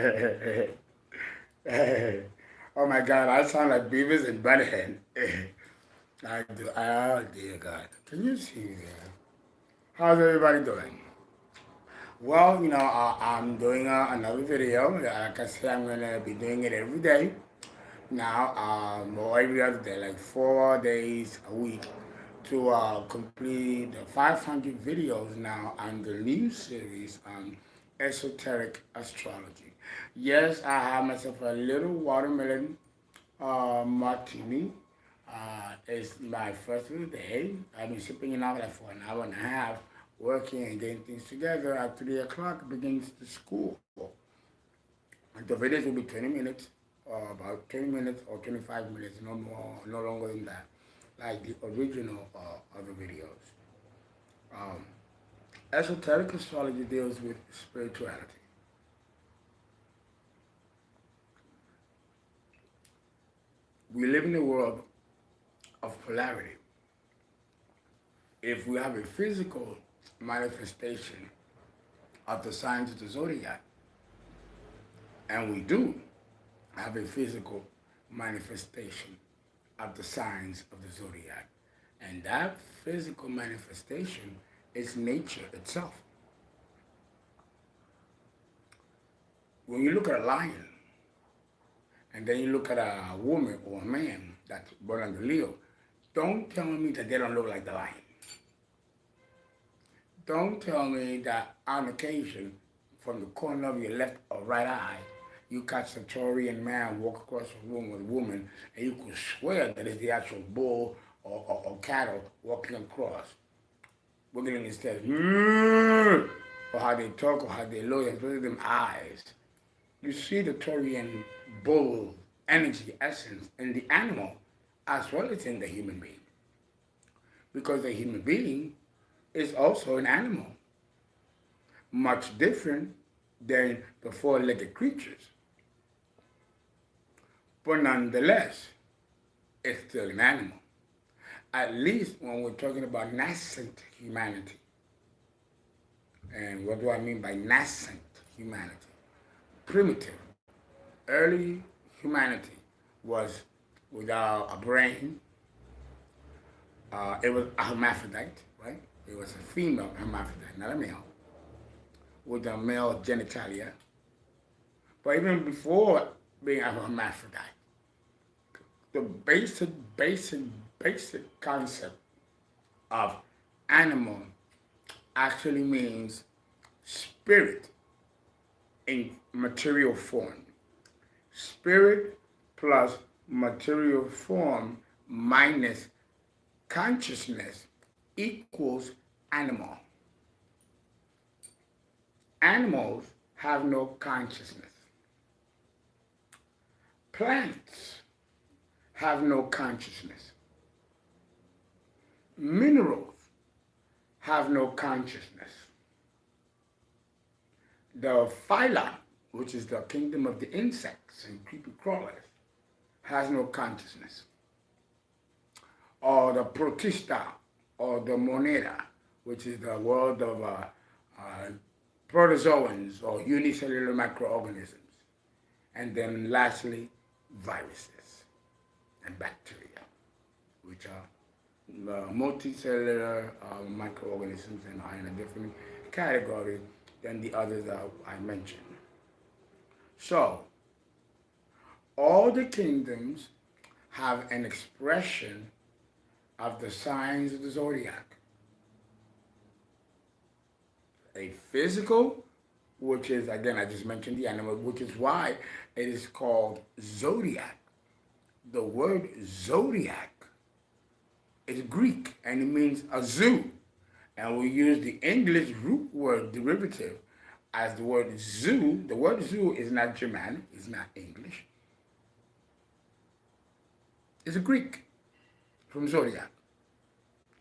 Oh my God, I sound like Beavis and Butthead. I do. Oh dear God. Can you see that? How's everybody doing? Well, I'm doing another video. Like I said, I'm going to be doing it every day now, or every other day, like 4 days a week to complete the 500 videos now on the new series on esoteric astrology. Yes, I have myself a little watermelon martini. It's my first of the day. I've been sipping it out like for an hour and a half, working and getting things together. At 3 o'clock begins the school. And the videos will be 20 minutes, or about 20 minutes or 25 minutes, no more, no longer than that, like the original other videos. Um, Esoteric astrology deals with spirituality. We live in a world of polarity. If we have a physical manifestation of the signs of the zodiac, and we do have a physical manifestation of the signs of the zodiac, and that physical manifestation is nature itself. When you look at a lion, and then you look at a woman or a man that's born under Leo, don't tell me that they don't look like the lion. Don't tell me that on occasion, from the corner of your left or right eye, you catch a Taurian man walk across the room with a woman, and you could swear that it's the actual bull or cattle walking across, wiggling his tail, or how they talk or how they look, especially them eyes. You see the Taurian bull energy essence in the animal as well as in the human being. Because the human being is also an animal, much different than the four-legged creatures. But nonetheless, it's still an animal. At least when we're talking about nascent humanity. And what do I mean by nascent humanity? Primitive, early humanity was without a brain. It was a hermaphrodite, right? It was a female hermaphrodite, not a male, with a male genitalia. But even before being a hermaphrodite, the basic concept of animal actually means spirit in material form. Spirit plus material form minus consciousness equals animal. Animals have no consciousness. Plants have no consciousness. Minerals have no consciousness. The phyla, which is the kingdom of the insects and creepy crawlers, has no consciousness. Or the protista, or the monera, which is the world of protozoans or unicellular microorganisms. And then lastly, viruses and bacteria, which are multicellular microorganisms and are in a different category than the others that I mentioned. So, all the kingdoms have an expression of the signs of the zodiac. A physical, which is, again, I just mentioned the animal, which is why it is called zodiac. The word zodiac is Greek and it means a zoo. And we use the English root word derivative as the word zoo. The word zoo is not Germanic, it's not English. It's a Greek from zodiac.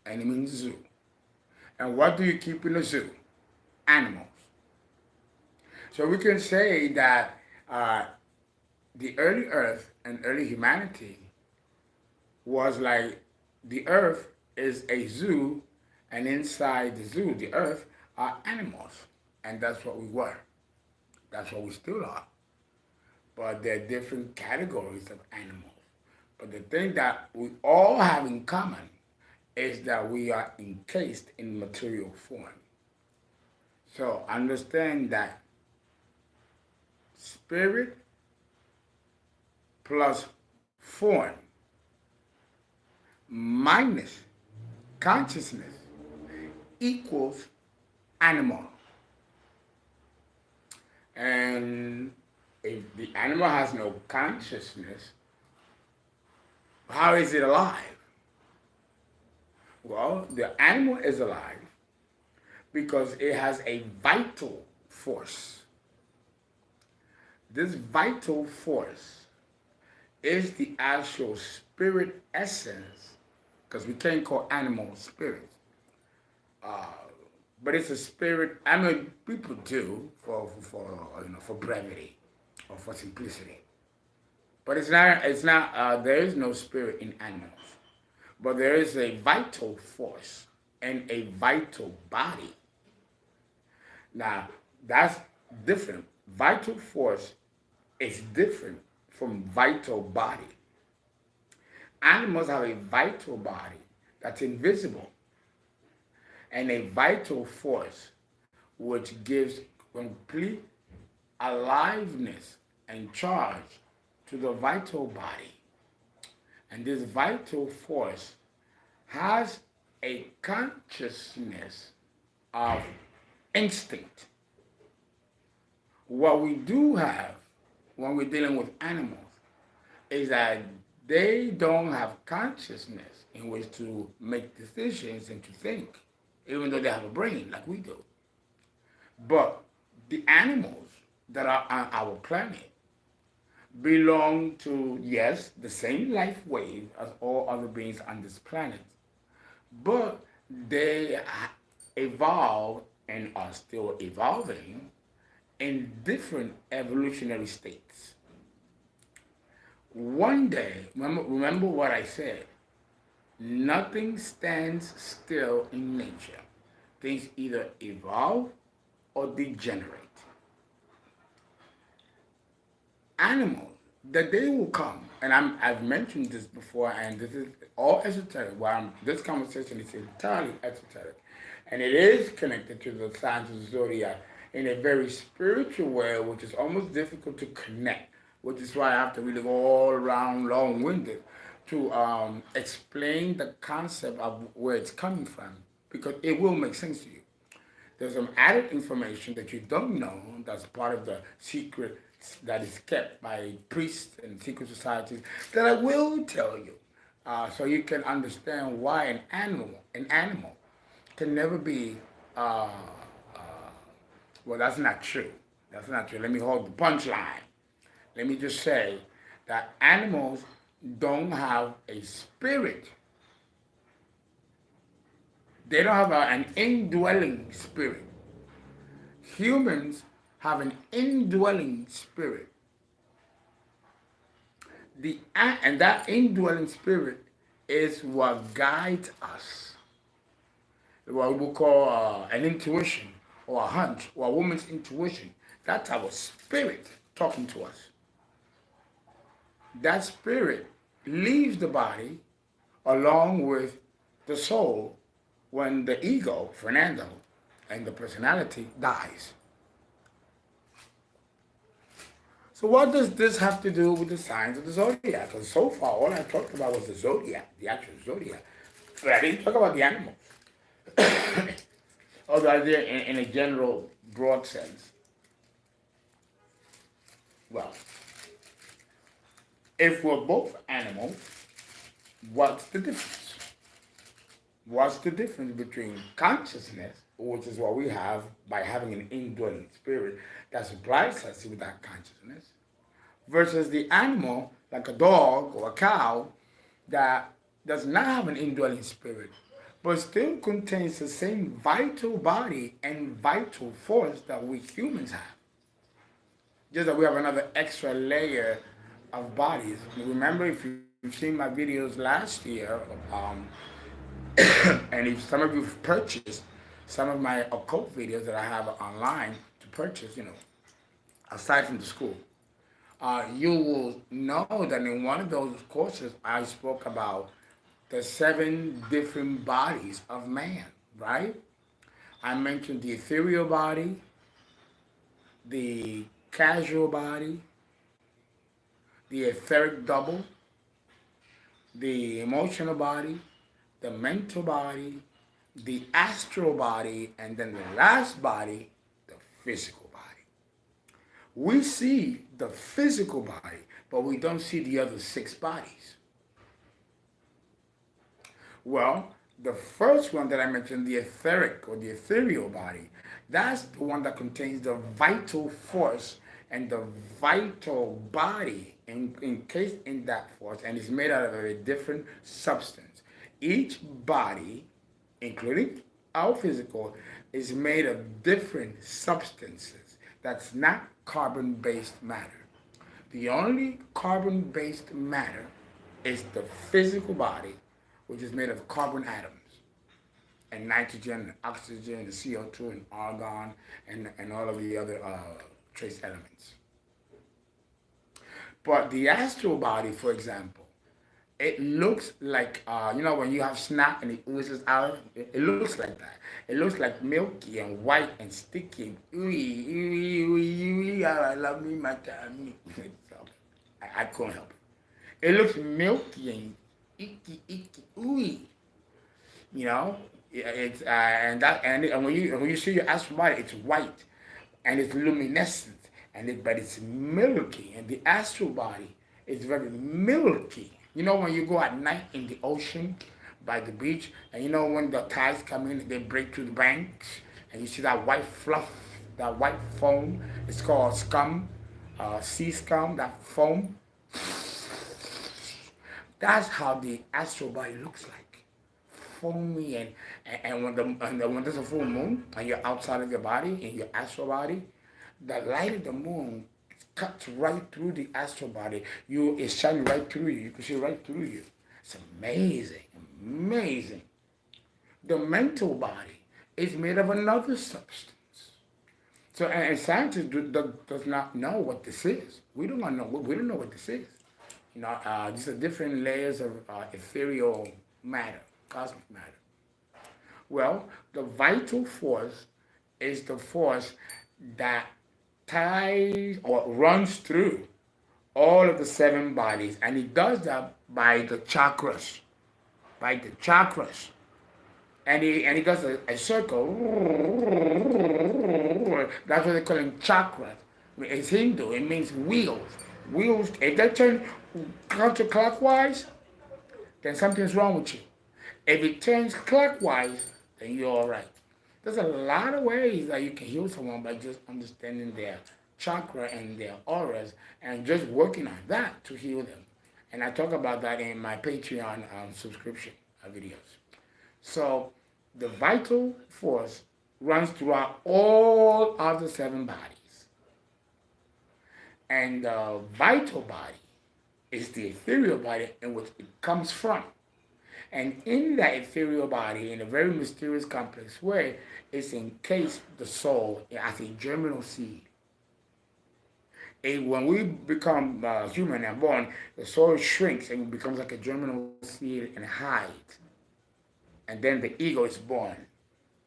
And it means zoo. And what do you keep in a zoo? Animals. So we can say that the early Earth and early humanity was like the Earth is a zoo, and inside the zoo, the Earth, are animals. And that's what we were. That's what we still are. but there are different categories of animals. But the thing that we all have in common is that we are encased in material form. So understand that spirit plus form minus consciousness equals animal. And if the animal has no consciousness, how is it alive? Well, the animal is alive because it has a vital force. This vital force is the actual spirit essence, because we can't call animals spirits. But it's a spirit. I mean, people do for brevity or for simplicity. But it's not. It's not. There is no spirit in animals, but there is a vital force and a vital body. Now that's different. Vital force is different from vital body. Animals have a vital body that's invisible and a vital force which gives complete aliveness and charge to the vital body. And this vital force has a consciousness of instinct. What we do have when we're dealing with animals is that they don't have consciousness in which to make decisions and to think, even though they have a brain like we do. But the animals that are on our planet belong to, yes, the same life wave as all other beings on this planet, but they evolved and are still evolving in different evolutionary states. One day, remember what I said, nothing stands still in nature. Things either evolve or degenerate. Animals, the day will come, and I've mentioned this before, and this is all esoteric. This conversation is entirely esoteric, and it is connected to the signs of the Zodiac in a very spiritual way, which is almost difficult to connect, which is why I have to really go all around long-winded to explain the concept of where it's coming from, because it will make sense to you. There's some added information that you don't know that's part of the secret that is kept by priests and secret societies that I will tell you, so you can understand why an animal can never be, well, that's not true. That's not true. Let me hold the punchline. Let me just say that animals don't have a spirit. They don't have an indwelling spirit. Humans have an indwelling spirit. And that indwelling spirit is what guides us. What we call an intuition or a hunch or a woman's intuition. That's our spirit talking to us. That spirit leaves the body along with the soul when the ego, Fernando, and the personality dies. So what does this have to do with the signs of the Zodiac? Because so far, all I talked about was the Zodiac, the actual Zodiac. But I didn't talk about the animals. Although I did in a general, broad sense. Well, if we're both animals, what's the difference? What's the difference between consciousness, which is what we have by having an indwelling spirit that supplies us with that consciousness, versus the animal, like a dog or a cow, that does not have an indwelling spirit, but still contains the same vital body and vital force that we humans have. Just that we have another extra layer of bodies. Remember, if you've seen my videos last year, and if some of you've purchased some of my occult videos that I have online to purchase, aside from the school, you will know that in one of those courses I spoke about the 7 different bodies of man, right? I mentioned the ethereal body, the casual body, the etheric double, the emotional body, the mental body, the astral body, and then the last body, the physical body. We see the physical body, but we don't see the other 6 bodies. Well, the first one that I mentioned, the etheric or the ethereal body, that's the one that contains the vital force and the vital body encased in that force, and is made out of a different substance. Each body, including our physical, is made of different substances. That's not carbon-based matter. The only carbon-based matter is the physical body, which is made of carbon atoms and nitrogen and oxygen and CO2 and argon and all of the other trace elements. But the astral body, for example, it looks like, when you have snap and it oozes out, it looks like that. It looks like milky and white and sticky and ooey, ooey, ooey, ooey, I love me, my time. I couldn't help it. It looks milky and icky, ooey. You know, it's and when you see your astral body, it's white and it's luminescent but it's milky, and the astral body is very milky. You know, when you go at night in the ocean by the beach, and you know when the tides come in, they break through the banks, and you see that white fluff, that white foam. It's called scum, sea scum. That foam. That's how the astral body looks like, foamy, and when there's a full moon and you're outside of your body in your astral body, the light of the moon cuts right through the astral body. It's shining right through you. You can see right through you. It's amazing, amazing. The mental body is made of another substance. So, and scientists does not know what this is. We don't know. We don't know what this is. These are different layers of ethereal matter, cosmic matter. Well, the vital force is the force that ties or runs through all of the 7 bodies, and it does that by the chakras, and he does a circle. That's what they call him chakras. It's Hindu. It means wheels. Wheels. If they turn counterclockwise, then something's wrong with you. If it turns clockwise, then you're all right. There's a lot of ways that you can heal someone by just understanding their chakra and their auras and just working on that to heal them. And I talk about that in my Patreon subscription videos. So the vital force runs throughout all of the 7 bodies. And the vital body is the ethereal body in which it comes from. And in that ethereal body, in a very mysterious, complex way, it's encased the soul as a germinal seed. When we become human and born, the soul shrinks and becomes like a germinal seed and hides. And then the ego is born,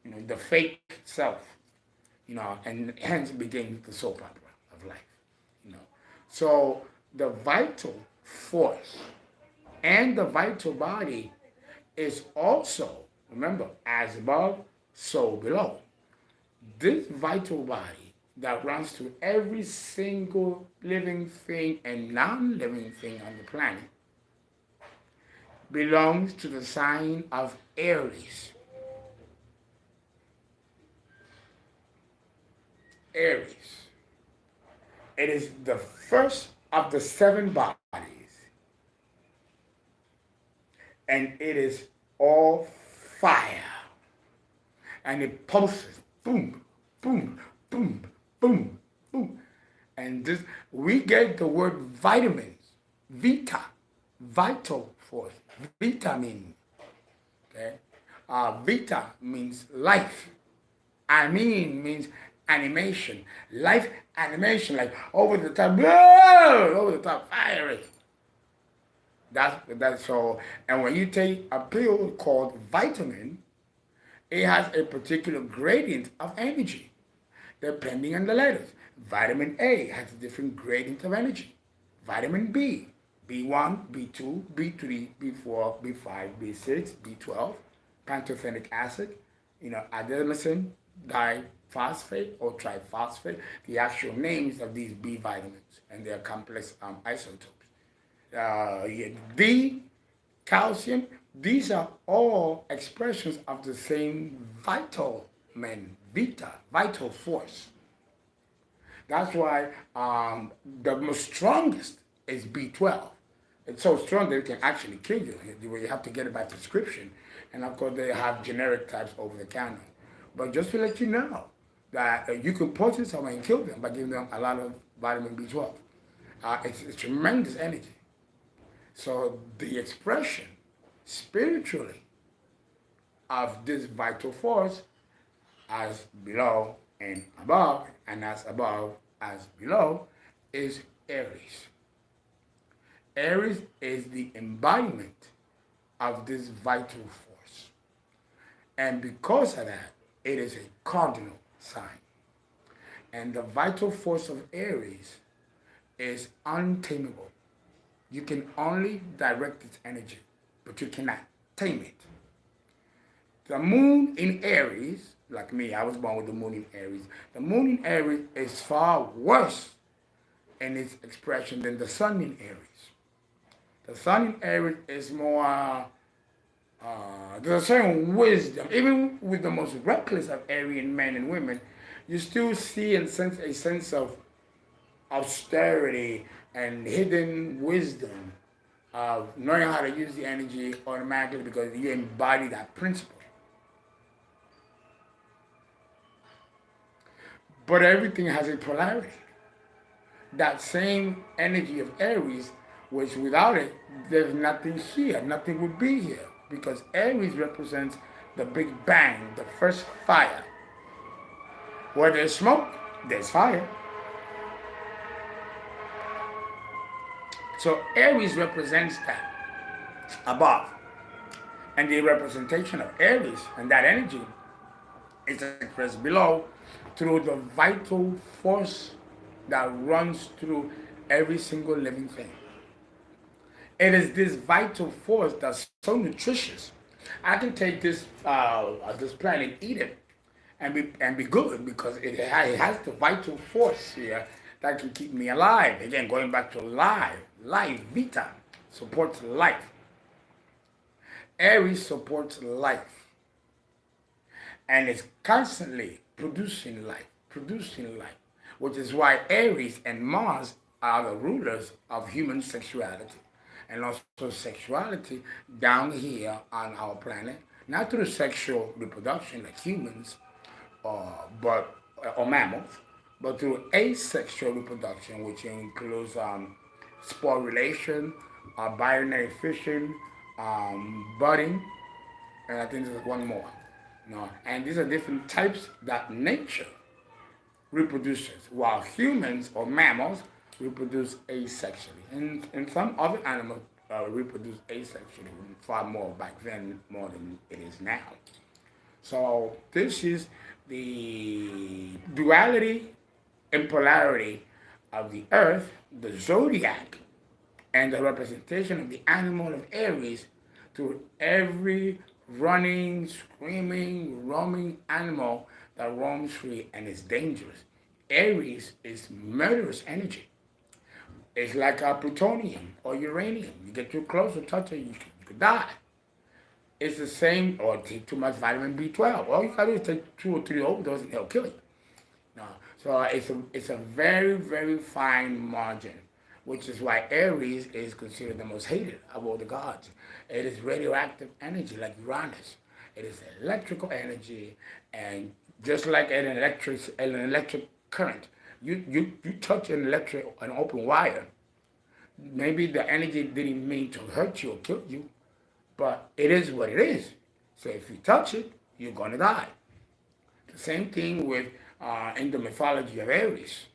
the fake self, and hence begins the soap opera of life. So the vital force and the vital body is also, remember, as above, so below. This vital body that runs through every single living thing and non-living thing on the planet belongs to the sign of Aries. Aries. It is the first of the 7 bodies. And it is all fire. And it pulses. Boom, boom, boom, boom, boom. And we get the word vitamins. Vita. Vital force. Vitamin. Okay? Vita means life. Amin means animation, life animation, like over the top, whoa, over the top, fiery. That's so. And when you take a pill called vitamin, it has a particular gradient of energy depending on the letters. Vitamin A has a different gradient of energy. Vitamin B, B1, B2, B3, B4, B5, B6, B12, pantothenic acid, adenosine diphosphate or triphosphate, the actual names of these B vitamins and their complex isotopes. D, calcium, these are all expressions of the same vital force. That's why the most strongest is B12. It's so strong that it can actually kill you. You have to get it by prescription. And of course, they have generic types over the counter. But just to let you know that you can poison someone and kill them by giving them a lot of vitamin B12. It's tremendous energy. So the expression spiritually of this vital force as below and above, and as above as below, is Aries. Aries is the embodiment of this vital force. And because of that, it is a cardinal sign. And the vital force of Aries is untamable. You can only direct its energy, but you cannot tame it. The moon in Aries, like me, I was born with the moon in Aries. The moon in Aries is far worse in its expression than the sun in Aries. The sun in Aries is more, there's a certain wisdom. Even with the most reckless of Aryan men and women, you still see and sense a sense of austerity and hidden wisdom of knowing how to use the energy automatically because you embody that principle. But everything has a polarity. That same energy of Aries, which without it, there's nothing here. Nothing would be here. Because Aries represents the Big Bang, the first fire. Where there's smoke, there's fire. So Aries represents that above. And the representation of Aries and that energy is expressed below through the vital force that runs through every single living thing. It is this vital force that's so nutritious. I can take this plant and eat it and be good because it has the vital force here that can keep me alive. Again, going back to life, vita supports life. Aries supports life. And it's constantly producing life, which is why Aries and Mars are the rulers of human sexuality. And also sexuality down here on our planet, not through sexual reproduction like humans or mammals, but through asexual reproduction, which includes spore relation, binary fission, budding, and I think there's one more. No, and these are different types that nature reproduces, while humans or mammals reproduce asexually. And some other animals reproduce asexually far more back then, more than it is now. So this is the duality and polarity of the earth, the zodiac, and the representation of the animal of Aries to every running, screaming, roaming animal that roams free and is dangerous. Aries is murderous energy. It's like a plutonium or uranium. You get too close to touch it, you could die. It's the same, or take too much vitamin B12. All you gotta do is take 2 or 3 overdoses and it'll kill you. No. So it's a very, very fine margin, which is why Aries is considered the most hated of all the gods. It is radioactive energy like Uranus. It is electrical energy, and just like an electric current, you touch an open wire. Maybe the energy didn't mean to hurt you or kill you, but it is what it is. So if you touch it, you're gonna die. The same thing with in the mythology of Aries.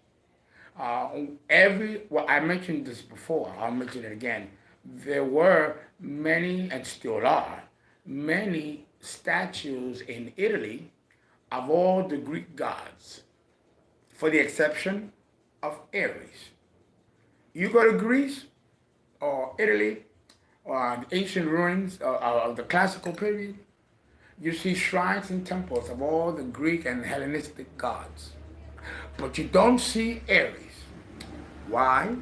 Well, I mentioned this before, I'll mention it again. There were many, and still are, many statues in Italy of all the Greek gods, for the exception of Aries. You go to Greece or Italy or the ancient ruins of the classical period, you see shrines and temples of all the Greek and Hellenistic gods. But you don't see Aries. Why?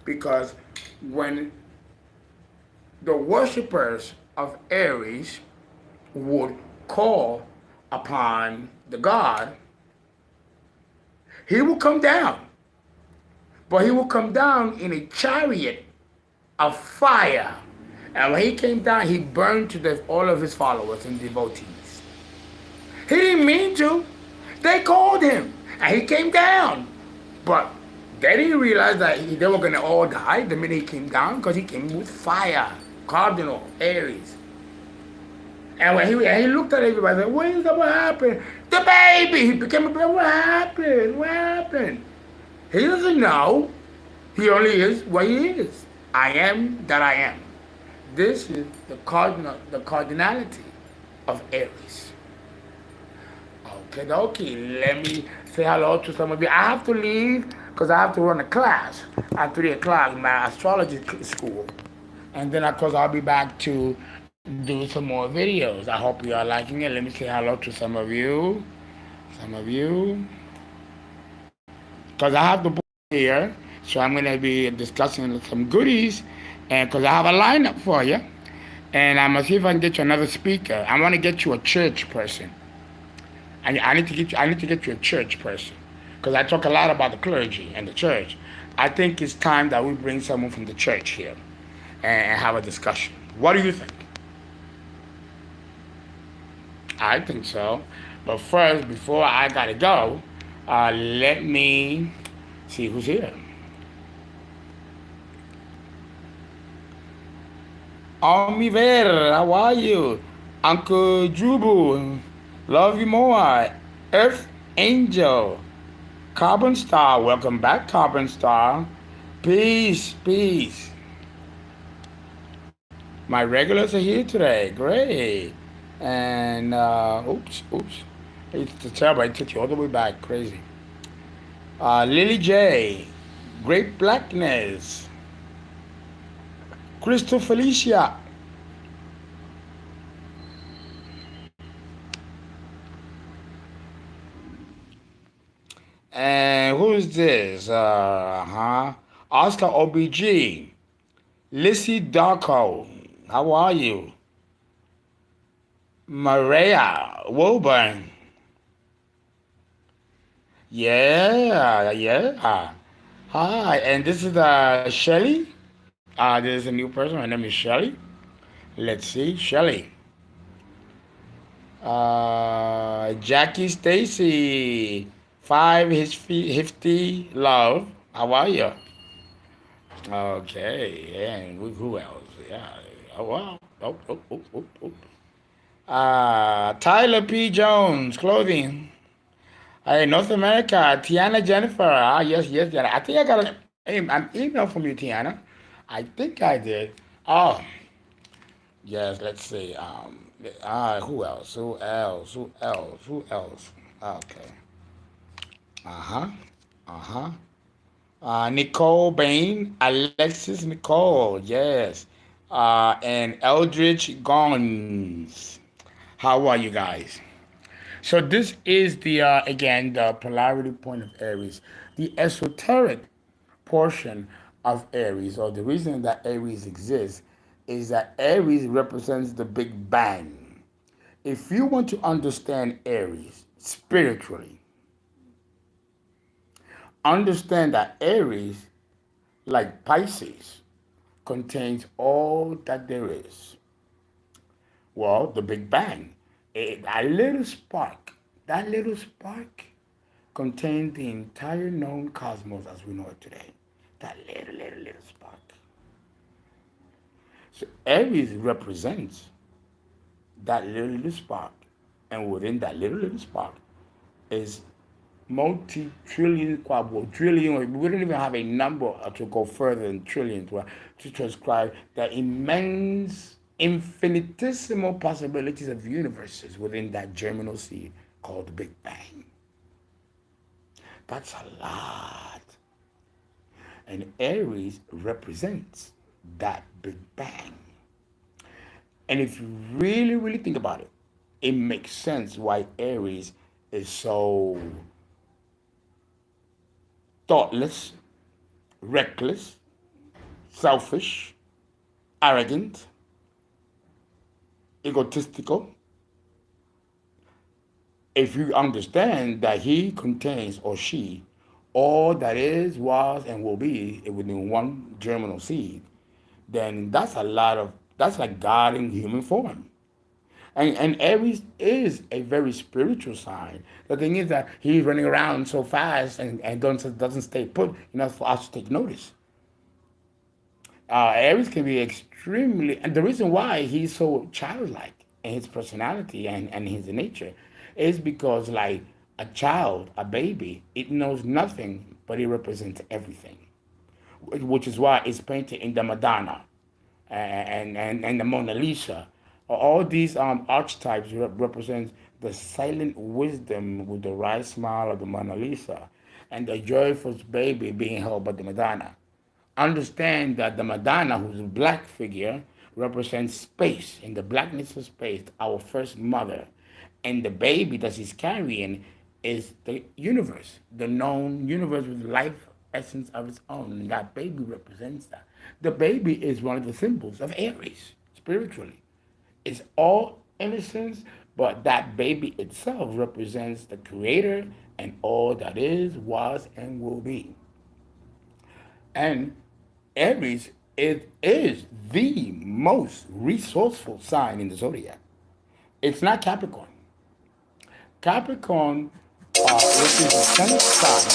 Because when the worshippers of Aries would call upon the god, he will come down. But he will come down in a chariot of fire. And when he came down, he burned to death all of his followers and devotees. He didn't mean to. They called him, and he came down. But they didn't realize that they were going to all die the minute he came down, because he came with fire, cardinal, Aries. And when he looked at everybody, and said, what happened? The baby! He became a baby. What happened? What happened? He doesn't know. He only is what he is. I am that I am. This is the cardinality of Aries. Okay, let me say hello to some of you. I have to leave because I have to run a class at 3 o'clock in my astrology school. And then, of course, I'll be back to do some more videos. I hope you are liking it. Let me say hello to some of you. Because I have the book here, so I'm going to be discussing some goodies, and because I have a lineup for you. And I'm going to see if I can get you another speaker. I want to get you a church person. I need to get you a church person, because I talk a lot about the clergy and the church. I think it's time that we bring someone from the church here and have a discussion. What do you think? I think so. But first, before I gotta go, let me see who's here. Ver, how are you? Uncle Jubu, love you more. Earth Angel, Carbon Star, welcome back, Carbon Star. Peace. My regulars are here today, great. And, oops. It's terrible, I took you all the way back, crazy. Lily J, Great Blackness, Crystal Felicia. And who's this? Oscar OBG, Lissy Darko, how are you? Maria Wilburn. Yeah. Hi, and this is Shelly. This is a new person. Her name is Shelly. Let's see, Shelly. Jackie Stacy, 5 Hifty Love. How are you? Okay, and who else? Yeah. Oh wow. Tyler P. Jones, clothing. Hey, North America, Tiana Jennifer. Yes, Tiana. I think I got an email from you, Tiana. I think I did. Oh, yes. Let's see. Who else? Okay. Uh huh. Nicole Bain, Alexis Nicole. Yes. And Eldridge Gons. How are you guys? So this is the again the polarity point of Aries, the esoteric portion of Aries, or the reason that Aries exists is that Aries represents the Big Bang. If you want to understand Aries spiritually, understand that Aries, like Pisces, contains all that there is. Well, the Big Bang, that little spark contains the entire known cosmos as we know it today. That little spark. So Aries represents that little spark, and within that little spark is multi-trillion, quadrillion. We don't even have a number to go further than trillions to describe the immense, infinitesimal possibilities of universes within that germinal seed called the Big Bang. That's a lot. And Aries represents that Big Bang. And if you really, really think about it, it makes sense why Aries is so thoughtless, reckless, selfish, arrogant, egotistical. If you understand that he contains, or she, all that is, was, and will be within one germinal seed, then that's like God in human form. And Aries is a very spiritual sign. The thing is that he's running around so fast and doesn't stay put enough for us to take notice. Aries can be extremely, and the reason why he's so childlike in his personality and his nature is because, like a child, a baby, it knows nothing, but it represents everything, which is why it's painted in the Madonna and the Mona Lisa. All these archetypes represent the silent wisdom with the wry smile of the Mona Lisa and the joyful baby being held by the Madonna. Understand that the Madonna, who's a black figure, represents space, in the blackness of space, our first mother. And the baby that she's carrying is the universe, the known universe with life essence of its own. And that baby represents that. The baby is one of the symbols of Aries, spiritually. It's all innocence, but that baby itself represents the creator and all that is, was, and will be. And Aries is the most resourceful sign in the zodiac. It's not Capricorn. Capricorn, which is the 10th sign.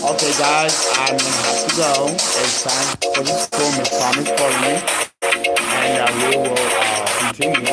Okay, guys, I'm gonna have to go. It's time for the school. Miss Thomas calling me, and we will continue